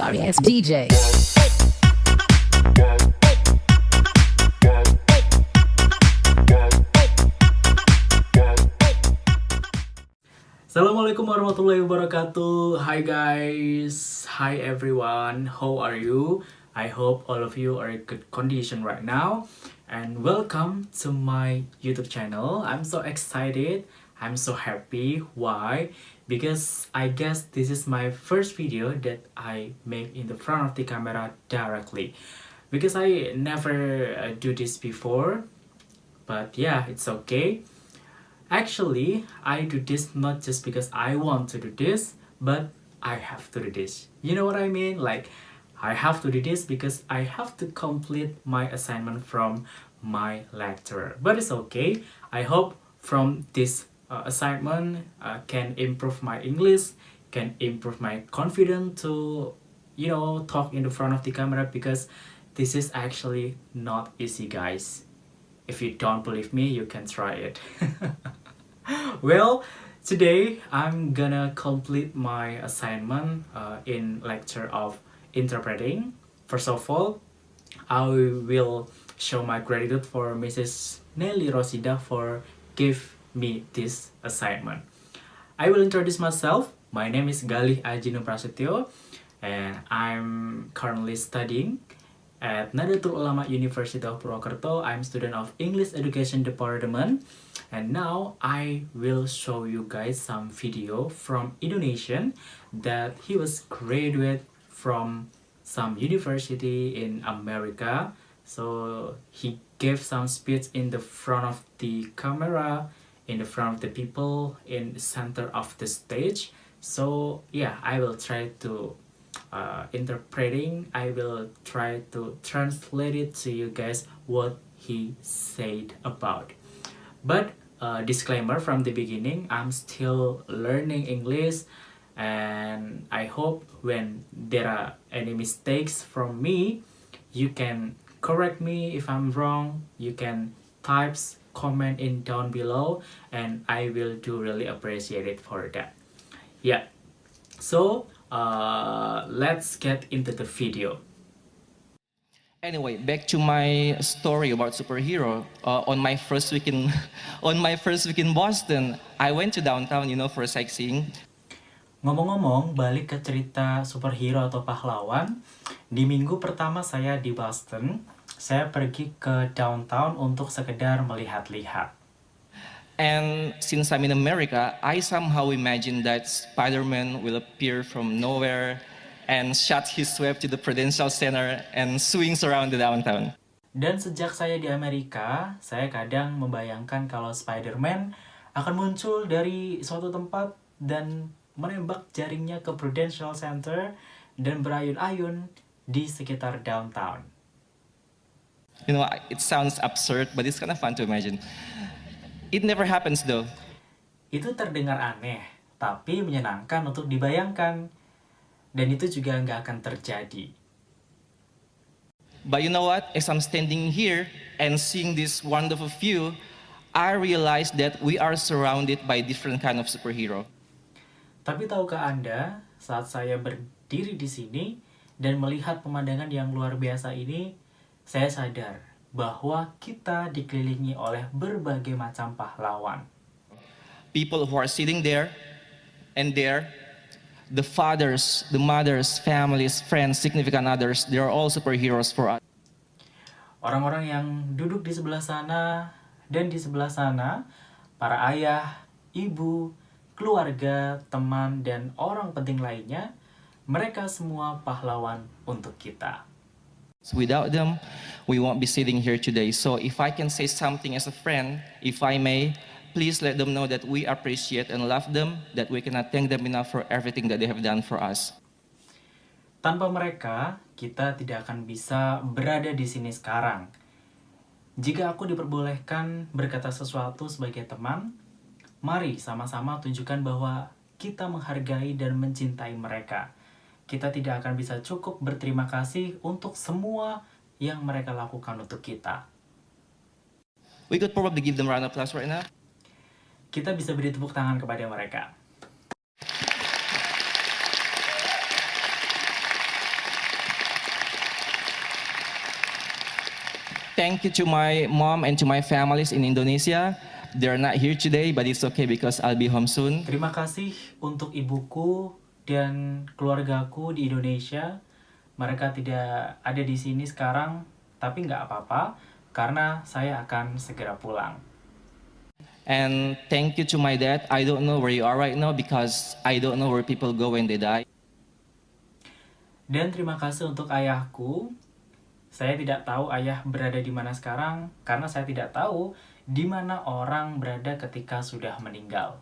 sorry ass DJ. Assalamualaikum warahmatullahi wabarakatuh. Hi guys, hi everyone. How are you? I hope all of you are in good condition right now. And welcome to my YouTube channel. I'm so excited. I'm so happy. Why? Because I guess this is my first video that I make in the front of the camera directly. Because I never do this before. But yeah, it's okay. Actually, I do this not just because I want to do this, but I have to do this. You know what I mean? Like, I have to do this because I have to complete my assignment from my lecturer. But it's okay. I hope from this assignment can improve my English, can improve my confidence to, talk in the front of the camera, because this is actually not easy, guys. If you don't believe me, you can try it. Well, today I'm gonna complete my assignment in lecture of interpreting. First of all, I will show my gratitude for Mrs. Nelly Rosida for give me this assignment. I will introduce myself. My name is Galih Ajinu Prasetyo, and I'm currently studying at Nahdlatul Ulama University of Purwokerto. I'm student of English Education Department, and now I will show you guys some video from Indonesian that he was graduate from some university in America. So he gave some speech in the front of the camera, in the front of the people, in the center of the stage. So yeah, I will try to interpreting. I will try to translate it to you guys what he said about. But disclaimer from the beginning, I'm still learning English, and I hope when there are any mistakes from me, you can correct me if I'm wrong. You can type comment in down below, and I will do really appreciate it for that. Yeah, so let's get into the video. Anyway, back to my story about superhero. On my first week in, on my first week in Boston, I went to downtown, for sightseeing. Ngomong-ngomong, balik ke cerita superhero atau pahlawan. Di minggu pertama saya di Boston, saya pergi ke downtown untuk sekedar melihat-lihat. And since I'm in America, I somehow imagine that Spider-Man will appear from nowhere and shot his web to the Prudential Center and swings around the downtown. Dan sejak saya di Amerika, saya kadang membayangkan kalau Spider-Man akan muncul dari suatu tempat dan menembak jaringnya ke Prudential Center dan berayun-ayun di sekitar downtown. It sounds absurd, but it's kind of fun to imagine. It never happens though. Itu terdengar aneh, tapi menyenangkan untuk dibayangkan. Dan itu juga nggak akan terjadi. But you know what? As I'm standing here and seeing this wonderful view, I realize that we are surrounded by different kind of superhero. Tapi tahukah Anda, saat saya berdiri di sini dan melihat pemandangan yang luar biasa ini, saya sadar bahwa kita dikelilingi oleh berbagai macam pahlawan. People who are sitting there and there, the fathers, the mothers, families, friends, significant others, they are all superheroes for us. Orang-orang yang duduk di sebelah sana dan di sebelah sana, para ayah, ibu, keluarga, teman, dan orang penting lainnya, mereka semua pahlawan untuk kita. Without them, we won't be sitting here today. So if I can say something as a friend, if I may, please let them know that we appreciate and love them, that we cannot thank them enough for everything that they have done for us. Tanpa mereka, kita tidak akan bisa berada di sini sekarang. Jika aku diperbolehkan berkata sesuatu sebagai teman, mari sama-sama tunjukkan bahwa kita menghargai dan mencintai mereka. Kita tidak akan bisa cukup berterima kasih untuk semua yang mereka lakukan untuk kita. We could probably give them a round of applause right now. Kita bisa beri tepuk tangan kepada mereka. thank you to my mom and to my families in Indonesia. They're not here today, but it's okay because I'll be home soon. Terima kasih untuk ibuku dan keluargaku di Indonesia. Mereka tidak ada di sini sekarang, tapi nggak apa-apa, karena saya akan segera pulang. And thank you to my dad. I don't know where you are right now because I don't know where people go when they die. Dan terima kasih untuk ayahku. Saya tidak tahu ayah berada di mana sekarang, karena saya tidak tahu di mana orang berada ketika sudah meninggal.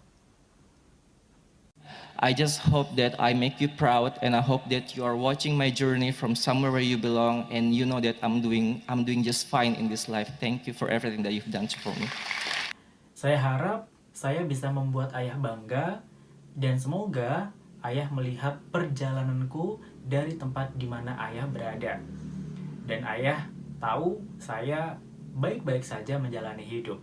I just hope that I make you proud, and I hope that you are watching my journey from somewhere where you belong, and you know that I'm doing just fine in this life. Thank you for everything that you've done for me. Saya harap saya bisa membuat ayah bangga, dan semoga ayah melihat perjalananku dari tempat di mana ayah berada. Dan ayah tahu saya baik-baik saja menjalani hidup.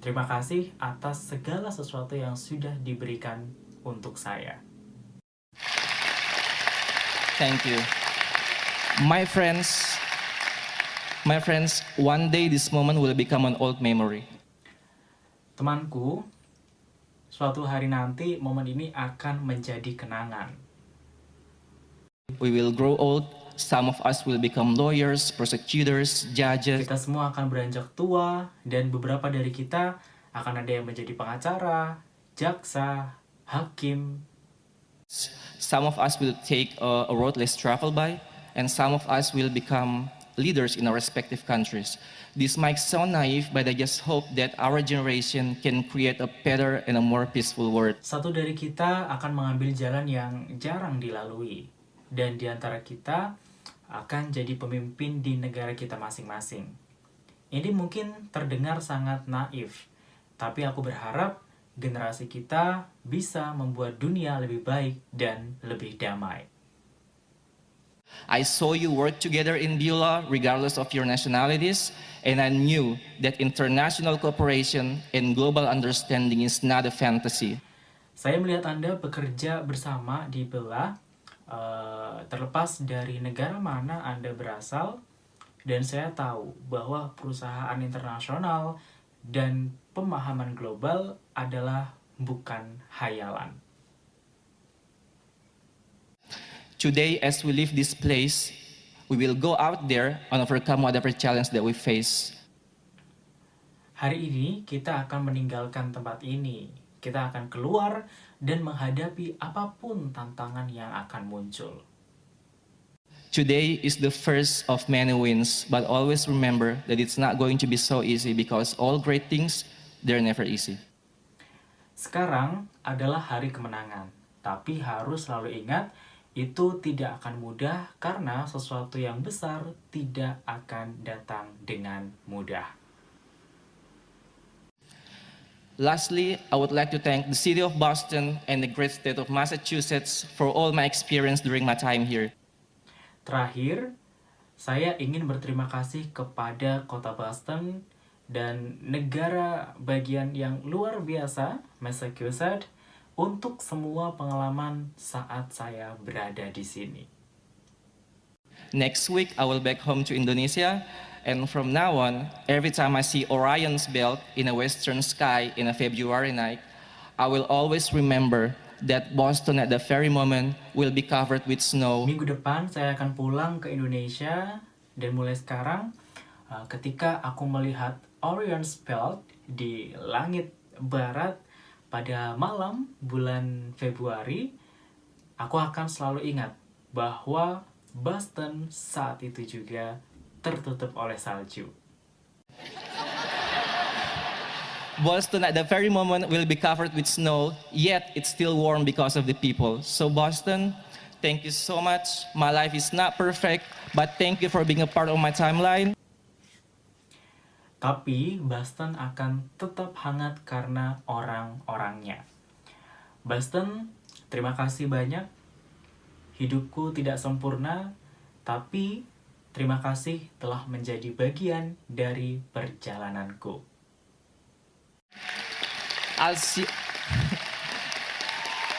Terima kasih atas segala sesuatu yang sudah diberikan untuk saya. Thank you. My friends, one day this moment will become an old memory. Temanku, suatu hari nanti momen ini akan menjadi kenangan. We will grow old. Some of us will become lawyers, prosecutors, judges. Kita semua akan beranjak tua, dan beberapa dari kita akan ada yang menjadi pengacara, jaksa, hakim. Some of us will take a road less traveled by, and some of us will become leaders in our respective countries. This might sound naive, but I just hope that our generation can create a better and a more peaceful world. Satu dari kita akan mengambil jalan yang jarang dilalui, dan di antara kita akan jadi pemimpin di negara kita masing-masing. Ini mungkin terdengar sangat naif, tapi aku berharap generasi kita bisa membuat dunia lebih baik dan lebih damai. I saw you work together in Beulah regardless of your nationalities, and I knew that international cooperation and global understanding is not a fantasy. Saya melihat Anda bekerja bersama di Beulah, terlepas dari negara mana Anda berasal, dan saya tahu bahwa perusahaan internasional dan pemahaman global adalah bukan hayalan. Today, as we leave this place, we will go out there and overcome whatever challenge that we face. Hari ini kita akan meninggalkan tempat ini. Kita akan keluar dan menghadapi apapun tantangan yang akan muncul. Today is the first of many wins, but always remember that it's not going to be so easy because all great things, they're never easy. Sekarang adalah hari kemenangan, tapi harus selalu ingat itu tidak akan mudah karena sesuatu yang besar tidak akan datang dengan mudah. Lastly, I would like to thank the city of Boston and the great state of Massachusetts for all my experience during my time here. Terakhir, saya ingin berterima kasih kepada kota Boston dan negara bagian yang luar biasa, Massachusetts, untuk semua pengalaman saat saya berada di sini. Next week, I will back home to Indonesia. And from now on, every time I see Orion's belt in a western sky in a February night, I will always remember that Boston at the very moment will be covered with snow. Minggu depan saya akan pulang ke Indonesia, dan mulai sekarang ketika aku melihat Orion's belt di langit barat pada malam bulan Februari, aku akan selalu ingat bahwa Boston saat itu juga tertutup oleh salju. Boston at the very moment will be covered with snow, yet it's still warm because of the people. So Boston, thank you so much. My life is not perfect, but thank you for being a part of my timeline. Tapi Boston akan tetap hangat karena orang-orangnya. Boston, terima kasih banyak. Hidupku tidak sempurna, tapi terima kasih telah menjadi bagian dari perjalananku. I'll see.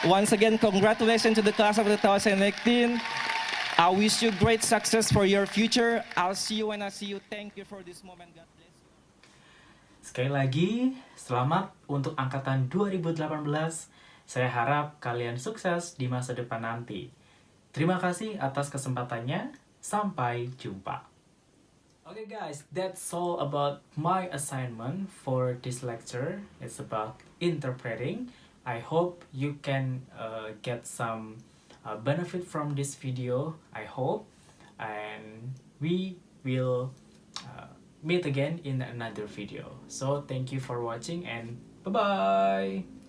Once again, congratulations to the class of 2018. I wish you great success for your future. I'll see you when I see you. Thank you for this moment. God bless you. Sekali lagi, selamat untuk angkatan 2018. Saya harap kalian sukses di masa depan nanti. Terima kasih atas kesempatannya. Sampai jumpa. Okay guys, that's all about my assignment for this lecture. It's about interpreting. I hope you can get some benefit from this video. I hope. And we will meet again in another video. So thank you for watching and bye bye.